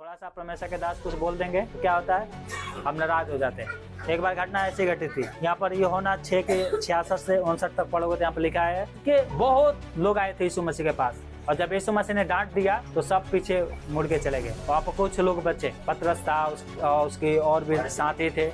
थोड़ा सा परमेश्वर के दास कुछ बोल देंगे तो क्या होता है, हम नाराज हो जाते हैं। एक बार घटना ऐसी घटी थी, यहाँ पर यूहन्ना 6 के 66 से 59 तक पढ़ोगे तो यहाँ पर लिखा है कि बहुत लोग आए थे यीशु मसीह के पास, और जब यीशु मसीह ने डांट दिया तो सब पीछे मुड़ के चले गए। वहाँ पर कुछ लोग बचे, पतरस था, उसकी और भी साथी थे,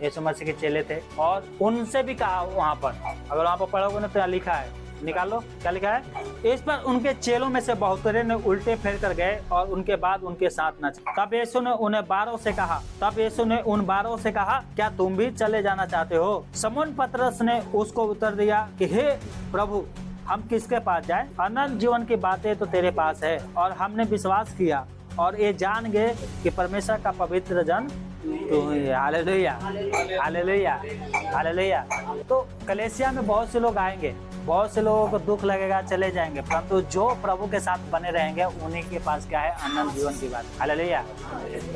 यीशु मसीह के चेले थे, और उनसे भी कहा वहाँ पर, अगर वहाँ पर पढ़ोगे ना तो लिखा है, निकाल लो क्या लिखा है, इस पर उनके चेलों में से बहुतरे ने उल्टे फेर कर गए और उनके बाद उनके साथ न चले। तब यीशु ने उन्हें 12 से कहा, तब यीशु ने उन 12 से कहा, क्या तुम भी चले जाना चाहते हो? शमौन पतरस ने उसको उत्तर दिया कि हे प्रभु, हम किसके पास जाएं? अनंत जीवन की बातें तो तेरे पास है, और हमने विश्वास किया और ये जान गए कि परमेश्वर का पवित्र जन तू ही। Hallelujah, hallelujah, hallelujah. तो कलीसिया में बहुत से लोग आएंगे, बहुत से लोगों को दुख लगेगा, चले जाएंगे, परंतु जो प्रभु के साथ बने रहेंगे उन्हीं के पास क्या है, अनंत जीवन की बात। हालेलुया,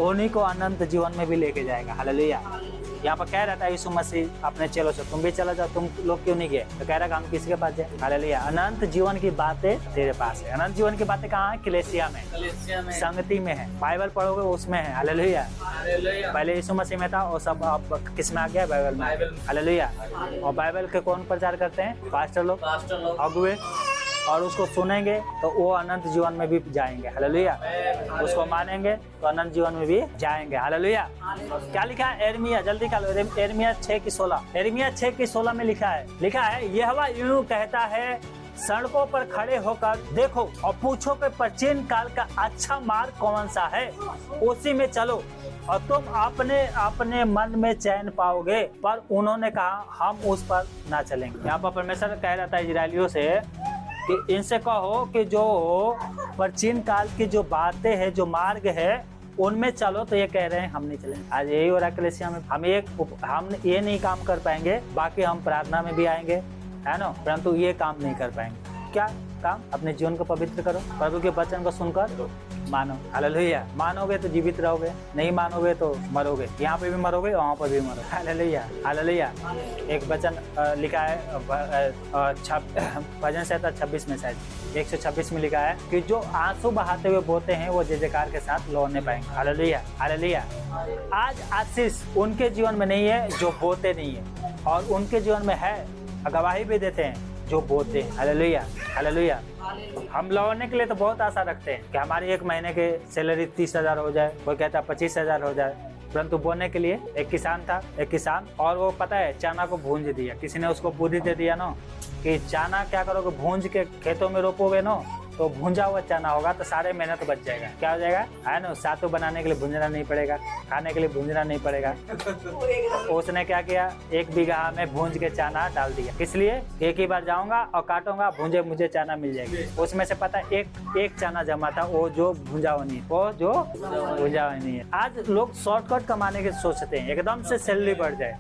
उन्हीं को अनंत जीवन में भी लेके जाएगा। हालेलुया। यहाँ पर कह रहा था यीशु मसीह अपने चेलों से, तुम भी चला जाओ, तुम लोग क्यों नहीं गए? तो कह रहा है हम किसके पास जाए? हालेलुया। अनंत जीवन की बातें तेरे पास है। अनंत जीवन की बातें कहाँ है? कलीसिया में, संगति में है। बाइबल पढ़ोगे उसमें है। हालेलुया। पहले यीशु मसीह में था और सब अब किस में आ गया? बाइबल में। हालेलुया। और बाइबल के कौन प्रचार करते हैं? पास्टर लोग, अगुवे, और उसको सुनेंगे तो वो अनंत जीवन में भी जाएंगे। हालेलुया। उसको मानेंगे तो अनंत जीवन में भी जाएंगे। हालेलुया। क्या लिखा है? एर्मिया, जल्दी निकालो, एर्मिया 6 की 16। एर्मिया 6 की 16 में लिखा है यहोवा यूं कहता है, सड़कों पर खड़े होकर देखो और पूछो कि प्राचीन काल का अच्छा मार्ग कौन सा है, उसी में चलो और तुम अपने अपने मन में चैन पाओगे। पर उन्होंने कहा हम उस पर ना चलेंगे। यहाँ पर परमेश्वर कह रहा था इजरायलियों से कि इनसे कहो कि जो प्राचीन काल की जो बातें हैं, जो मार्ग है, उनमें चलो। तो ये कह रहे हैं हम नहीं चलेंगे। आज यही हो रहा है कलीसिया में। हम ये नहीं काम कर पाएंगे, बाकी हम प्रार्थना में भी आएंगे, है ना, परंतु ये काम नहीं कर पाएंगे। क्या काम? अपने जीवन को पवित्र करो, प्रभु के वचन को सुनकर मानो। हालेलुया। मानोगे तो जीवित रहोगे, नहीं मानोगे तो मरोगे। यहाँ पे भी मरोगे, वहाँ पर भी मरोगे। Hallelujah, hallelujah. एक वचन लिखा है भजन संहिता 26 में, शायद 126 में लिखा है कि जो आंसू बहाते हुए बोते हैं वो जय जयकार के साथ लौटने पाएंगे। Hallelujah, hallelujah. आज आशीष उनके जीवन में नहीं है जो बोते नहीं है, और उनके जीवन में है, गवाही भी देते हैं जो बोते हैं। Hallelujah, hallelujah. हम लौटने के लिए तो बहुत आशा रखते हैं कि हमारी एक महीने के सैलरी 30,000 हो जाए, कोई कहता है 25,000 हो जाए, परंतु बोने के लिए एक किसान और वो पता है चना को भूंज दिया। किसी ने उसको बुद्धि दे दिया ना कि चना क्या करोगे, भूंज के खेतों में रोपोगे ना तो भूंजा हुआ चना होगा तो सारे मेहनत बच जाएगा। क्या हो जाएगा, है ना, सातों बनाने के लिए भूंजना नहीं पड़ेगा, खाने के लिए भूंजना नहीं पड़ेगा। उसने क्या किया, 1 बीघा में भूंज के चना डाल दिया, इसलिए एक ही बार जाऊंगा और काटूंगा, मुझे चना मिल जाएगी। उसमें से पता एक चना जमा था, वो जो भूंजा हुआ नहीं है। आज लोग शॉर्टकट कमाने के सोचते हैं, एकदम से सैलरी बढ़ जाए,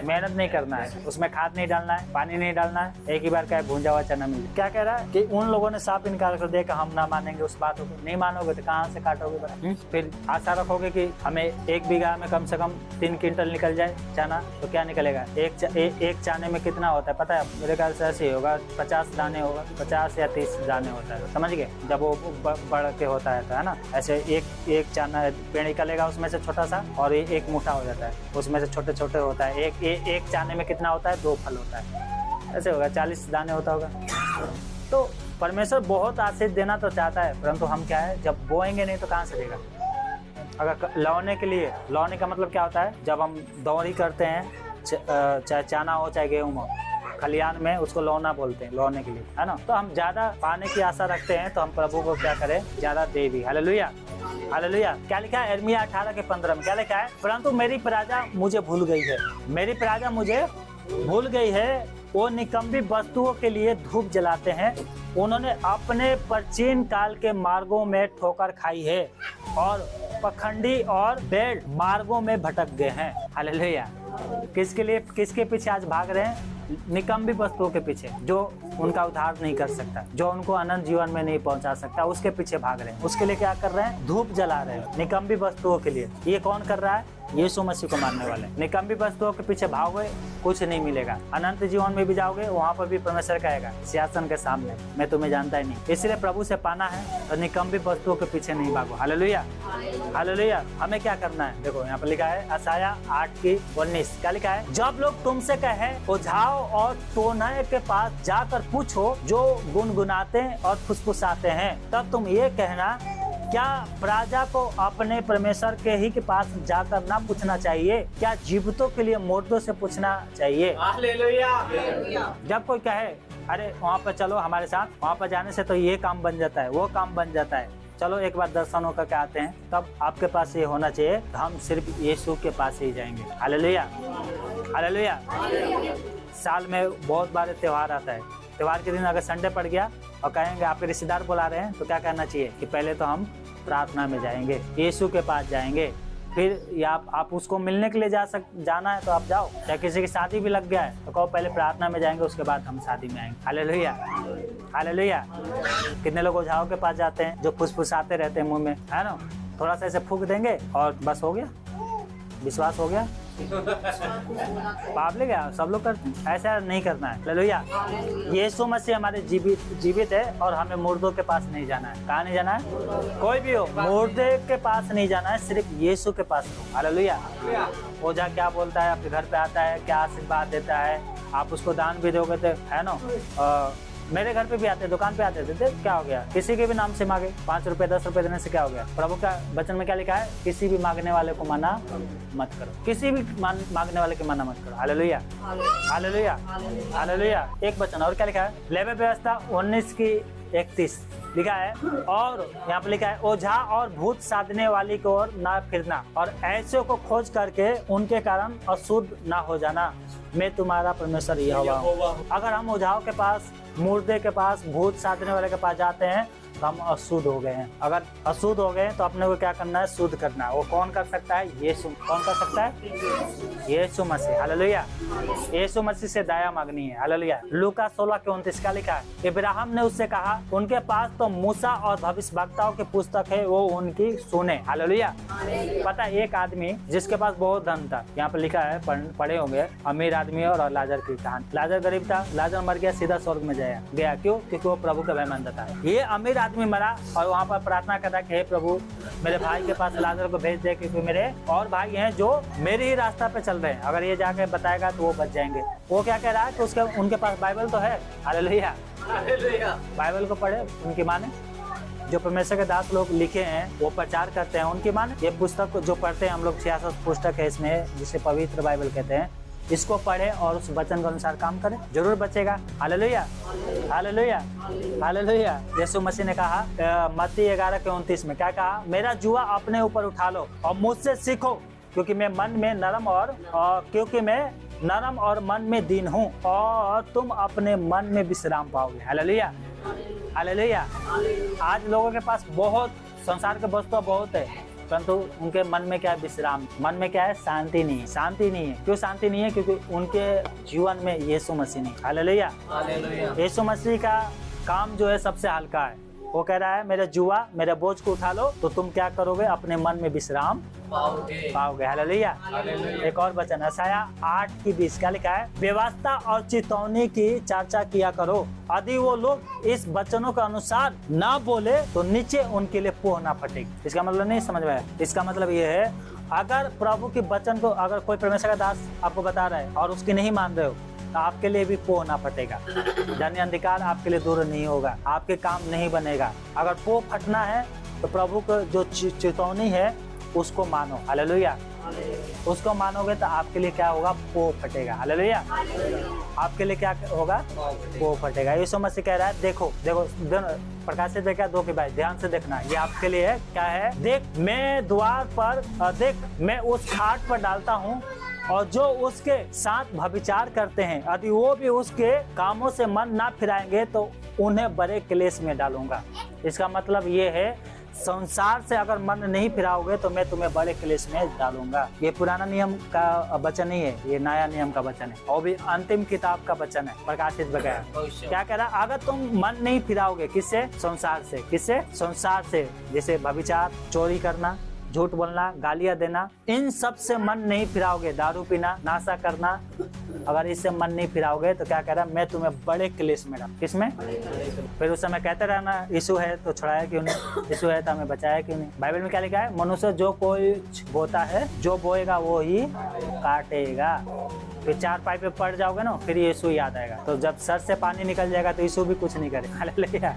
मेहनत नहीं करना है, उसमें खाद नहीं डालना है, पानी नहीं डालना है, एक ही बार का भूंजा हुआ चना मिल जाए। क्या कह रहा है कि उन लोगों साफ इनकार कर दिया कि हम ना मानेंगे उस बात को। नहीं मानोगे तो कहाँ से काटोगे? फिर आशा रखोगे कि हमें 1 बीघा में कम से कम 3 क्विंटल निकल जाए चना, तो क्या निकलेगा? एक चाने में कितना होता है पता है? मेरे ख्याल से ऐसे ही होगा, 50 दाने होगा, 50 या 30 दाने होता है, समझ गए? जब वो बढ़ के होता है ना, ऐसे एक चाना पेड़ निकलेगा उसमें से छोटा सा, और एक मुठा हो जाता है, उसमें से छोटे छोटे होता है। एक चाने में कितना होता है? 2 फल होता है, ऐसे होगा, 40 दाने होता होगा। तो परमेश्वर बहुत आशीष देना तो चाहता है, परंतु हम क्या है, जब बोएंगे नहीं तो कहाँ से देगा? अगर लौने के लिए, लौने का मतलब क्या होता है? जब हम दौरी करते हैं, चाहे चना हो चाहे गेहूं हो, खलियान में उसको लौना बोलते हैं, लौने के लिए, है ना। तो हम ज्यादा पाने की आशा रखते हैं तो हम प्रभु को क्या करें, ज्यादा दे भी। Hallelujah, hallelujah. क्या लिखा है एर्मिया 18 के 15 में? क्या लिखा है? परंतु मेरी प्रजा मुझे भूल गई है, मेरी प्रजा मुझे भूल गई है, वो निकम्मी वस्तुओं के लिए धूप जलाते हैं, उन्होंने अपने प्राचीन काल के मार्गों में ठोकर खाई है और पखंडी और बेड़ मार्गों में भटक गए हैं। हालेलुया। किसके लिए, किसके पीछे आज भाग रहे हैं? निकम्मी वस्तुओं के पीछे, जो उनका उद्धार नहीं कर सकता, जो उनको अनंत जीवन में नहीं पहुंचा सकता, उसके पीछे भाग रहे हैं। उसके लिए क्या कर रहे हैं? धूप जला रहे हैं, निकम्मी वस्तुओं के लिए। ये कौन कर रहा है? यीशु मसीह को मानने वाले। निकम्मी वस्तुओं के पीछे भागोगे, कुछ नहीं मिलेगा। अनंत जीवन में भी जाओगे, वहाँ पर भी परमेश्वर कहेगा सिंहासन के सामने, मैं तुम्हें जानता ही नहीं। इसलिए प्रभु से पाना है तो निकम्मी वस्तुओं के पीछे नहीं भागो। हालेलुया। हालेलुया। हमें क्या करना है? देखो यहाँ पर लिखा है यशायाह 8:19, क्या लिखा है? जब लोग तुमसे कहे ओझाओं और तोड़ने के पास जाकर पूछो जो गुनगुनाते और फुसफुसाते हैं, तब तुम ये कहना, क्या प्रजा को अपने परमेश्वर के ही के पास जाकर ना पूछना चाहिए? क्या जीवितों के लिए मुर्दों से पूछना चाहिए? हालेलुया। जब कोई कहे अरे वहाँ पर चलो हमारे साथ, वहाँ पर जाने से तो ये काम बन जाता है, वो काम बन जाता है, चलो एक बार दर्शन होकर के आते हैं, तब आपके पास ये होना चाहिए, हम सिर्फ यीशु के पास ही जाएंगे। Hallelujah, hallelujah. साल में बहुत बार त्योहार आता है, त्योहार के दिन अगर संडे पड़ गया और कहेंगे आपके रिश्तेदार बुला रहे हैं, तो क्या करना चाहिए कि पहले तो हम प्रार्थना में जाएंगे, यीशु के पास जाएंगे, फिर या आप उसको मिलने के लिए जाना है तो आप जाओ, या किसी की शादी भी लग गया है तो कहो पहले प्रार्थना में जाएंगे, उसके बाद हम शादी में आएंगे। Hallelujah, hallelujah. कितने लोग ओझाओं के पास जाते हैं जो फुसफुसाते रहते हैं मुंह में, है ना, थोड़ा सा ऐसे फूंक देंगे और बस हो गया, विश्वास हो गया, पाप ले गया। सब लोग करते हैं, ऐसा नहीं करना है। हालेलुया। यीशु मसीह हमारे जीवित है और हमें मुर्दों के पास नहीं जाना है। कहाँ नहीं जाना है? कोई भी हो, मुर्दे के पास नहीं जाना है, सिर्फ यीशु के पास हो। हालेलुया। ओझा क्या बोलता है, आपके घर पे आता है, क्या आशीर्वाद देता है, आप उसको दान भी दोगे तो, है ना। मेरे घर पे भी आते, दुकान पे आते थे, क्या हो गया? किसी के भी नाम से मांगे, 5 रुपए 10 रुपए देने से क्या हो गया? प्रभु का वचन में क्या लिखा है? किसी भी मांगने वाले को मना मत करो, किसी भी मांगने वाले को मना मत करो। Hallelujah, hallelujah, hallelujah. एक वचन और क्या लिखा है? लेवी व्यवस्था 19:31 लिखा है, और यहाँ पे लिखा है, ओझा और भूत साधने वाली की ओर ना फिरना और ऐसे को खोज करके उनके कारण अशुद्ध ना हो जाना, मैं तुम्हारा परमेश्वर यहोवा हूँ। अगर हम ओझाओं के पास, मुर्दे के पास, भूत साधने वाले के पास जाते हैं तो हम अशुद्ध हो गए हैं। अगर अशुद्ध हो गए तो अपने को क्या करना है? शुद्ध करना है। वो कौन कर सकता है? यीशु। कौन कर सकता है? यीशु मसीह। हालेलुया। यीशु मसीह से दया मांगनी है। हालेलुया। लूका 16:29 का लिखा है, इब्राहिम ने उससे कहा, उनके पास तो मूसा और भविष्यवक्ताओं की पुस्तक है, वो उनकी सुने। हालेलुया। पता है, एक आदमी जिसके पास बहुत धन था, यहाँ पे लिखा है, पढ़े होंगे, अमीर आदमी और लाजर की कहानी। लाजर गरीब था, लाजर मर गया, सीधा स्वर्ग में गया। क्यों? क्योंकि वो प्रभु का भय मानता था। ये अमीर आदमी मरा और वहाँ पर प्रार्थना करता कि हे प्रभु, मेरे भाई के पास लाजर को भेज दे, क्योंकि मेरे और भाई हैं जो मेरे ही रास्ता पे चल रहे हैं, अगर ये जाके बताएगा तो वो बच जाएंगे। वो क्या कह रहा है कि उनके पास बाइबल तो है। हालेलुया, बाइबल को पढ़े, उनकी माने, जो परमेश्वर के दास लोग लिखे हैं वो प्रचार करते हैं, उनकी माने। ये पुस्तक जो पढ़ते हैं हम लोग, 66 पुस्तक है इसमें, जिसे पवित्र बाइबल कहते हैं, इसको पढ़े और उस वचन के अनुसार काम करें, जरूर बचेगा। Hallelujah, hallelujah, hallelujah. यीशु मसीह ने कहा मत्ती 11:29 में, क्या कहा? मेरा जुआ अपने ऊपर उठा लो और मुझसे सीखो, क्योंकि मैं नरम और मन में दीन हूँ, और तुम अपने मन में विश्राम पाओगे। Hallelujah, hallelujah. आज लोगों के पास बहुत संसार के वस्तु बहुत है, परंतु उनके मन में क्या है? विश्राम। मन में क्या है? शांति नहीं है। शांति नहीं है। क्यों शांति नहीं है? क्योंकि उनके जीवन में यीशु मसीह नहीं। हालेलुया। यीशु मसीह का काम जो है सबसे हल्का है। वो कह रहा है, मेरे जुआ, मेरे बोझ को उठा लो तो तुम क्या करोगे? अपने मन में विश्राम पाओगे। हालेलुया। एक और वचन यशायाह 8:20 क्या लिखा है? व्यवस्था और चेतावनी की चर्चा किया करो, यदि वो लोग इस वचनों के अनुसार ना बोले तो नीचे उनके लिए पोह ना फटेगी। इसका मतलब नहीं समझ में आया? इसका मतलब ये है, अगर प्रभु के वचन को, अगर कोई परमेश्वर का दास आपको बता रहा है और उसकी नहीं मान रहे हो, तो आपके लिए भी पोह ना फटेगा, धन्य अंधकार आपके लिए दूर नहीं होगा, आपके काम नहीं बनेगा। अगर पोह फटना है तो प्रभु को जो चेतावनी है उसको मानो। हालेलुया। उसको मानोगे तो आपके लिए क्या होगा? पोह फटेगा। हालेलुया। आपके लिए क्या होगा? पोह फटेगा। यीशु मसीह कह रहा है, देखो प्रकाशित देखा 2:22, ध्यान से देखना, ये आपके लिए है। क्या है? देख मैं द्वार पर, देख मैं उस खाट पर डालता हूँ, और जो उसके साथ व्यभिचार करते हैं, यदि वो भी उसके कामों से मन ना फिराएंगे तो उन्हें बड़े क्लेश में डालूंगा। इसका मतलब ये है, संसार से अगर मन नहीं फिराओगे तो मैं तुम्हें बड़े क्लेश में डालूंगा। ये पुराना नियम का वचन नहीं है, ये नया नियम का वचन है, और भी अंतिम किताब का वचन है, प्रकाशित वगैरह। क्या कह रहा? अगर तुम मन नहीं फिराओगे, किससे? संसार से। किससे? संसार से। जैसे व्यभिचार, चोरी करना, झूठ बोलना, गालियां देना, इन सब से मन नहीं फिराओगे, दारू पीना, नाशा करना, अगर इससे मन नहीं फिराओगे तो क्या कह रहा है, मैं तुम्हें बड़े क्लेश में डाल। किसमें? फिर उस समय कहते रहना यीशु है तो छुड़ाया क्यों नहीं, यीशु है तो हमें बचाया क्यों नहीं। बाइबल में क्या लिखा है? मनुष्य जो कोई बोता है, जो बोएगा वो ही काटेगा। फिर 4 पाई पे पड़ जाओगे ना, फिर यीशु याद आएगा। तो जब सर से पानी निकल जाएगा तो यीशु भी कुछ नहीं करे। Hallelujah,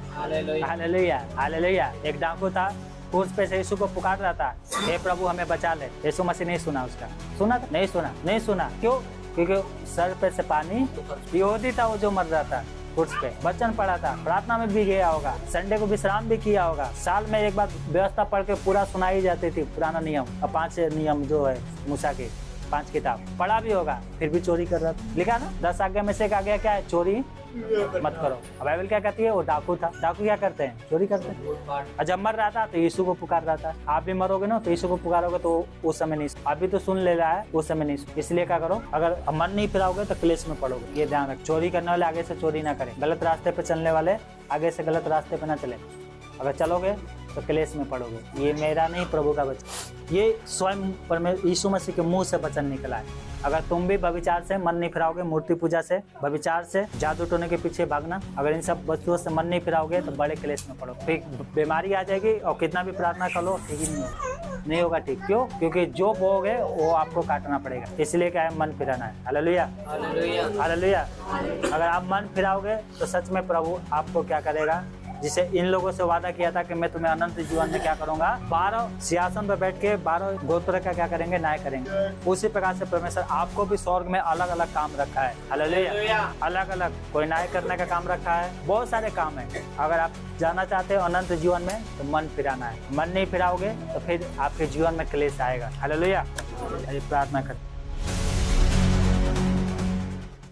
hallelujah, hallelujah. एक डाकू था, क्रूस पे से यीशु को पुकार रहा था, हे प्रभु हमें बचा ले। यीशु मसीह नहीं सुना उसका। सुना? नहीं सुना, नहीं सुना। क्यों? क्योंकि सर पे से पानी, यहूदी था वो जो मर रहा था क्रूस पे, वचन पढ़ा था, प्रार्थना में भी गया होगा, संडे को विश्राम भी किया होगा, साल में एक बार व्यवस्था पढ़ के पूरा सुनाई जाती थी, पुराना नियम, 5 नियम जो है मूसा के, 5 किताब पढ़ा भी होगा, फिर भी चोरी कर रहा था। लिखा ना 10 आज्ञा में से एक आज्ञा क्या है? चोरी मत करो। बाइबल क्या कहती है? वो डाकू था। डाकू क्या करते हैं? चोरी करते हैं। और जब मर रहा था तो यीशु को पुकार रहा था। आप भी मरोगे ना तो यीशु को पुकारोगे तो उस समय नहीं, अभी तो सुन ले रहा है, उस समय नहीं। इसलिए क्या करो, अगर मन नहीं फिराओगे तो क्लेश में पड़ोगे। ये ध्यान रख। चोरी करने वाले आगे से चोरी ना करें, गलत रास्ते पे चलने वाले आगे से गलत रास्ते पे ना चले। अगर चलोगे तो क्लेश में पड़ोगे। ये मेरा नहीं, प्रभु का वचन, ये स्वयं परमेश्वर यीशु मसीह के मुंह से वचन निकला है। अगर तुम भी व्यभिचार से मन नहीं फिराओगे, मूर्ति पूजा से, व्यभिचार से, जादू टोने के पीछे भागना, अगर इन सब वस्तुओं से मन नहीं फिराओगे तो बड़े क्लेश में पड़ोगे। फिर बीमारी आ जाएगी और कितना भी प्रार्थना कर लो ठीक ही नहीं होगा ठीक। क्यों? क्योंकि जो बोओगे वो आपको काटना पड़ेगा। इसलिए क्या है? मन फिराना है। Hallelujah, hallelujah. अगर आप मन फिराओगे तो सच में प्रभु आपको क्या करेगा, जिसे इन लोगों से वादा किया था कि मैं तुम्हें अनंत जीवन में क्या करूंगा, 12 सिंहासन पर बैठ के 12 गोत्र का क्या करेंगे? न्याय करेंगे। उसी प्रकार से परमेश्वर आपको भी स्वर्ग में अलग अलग काम रखा है। हालेलुया, अलग अलग कोई न्याय करने का काम रखा है, बहुत सारे काम है। अगर आप जाना चाहते हो अनंत जीवन में तो मन फिराना है। मन नहीं फिराओगे तो फिर आपके जीवन में क्लेश आएगा। हालेलुया। प्रार्थना करते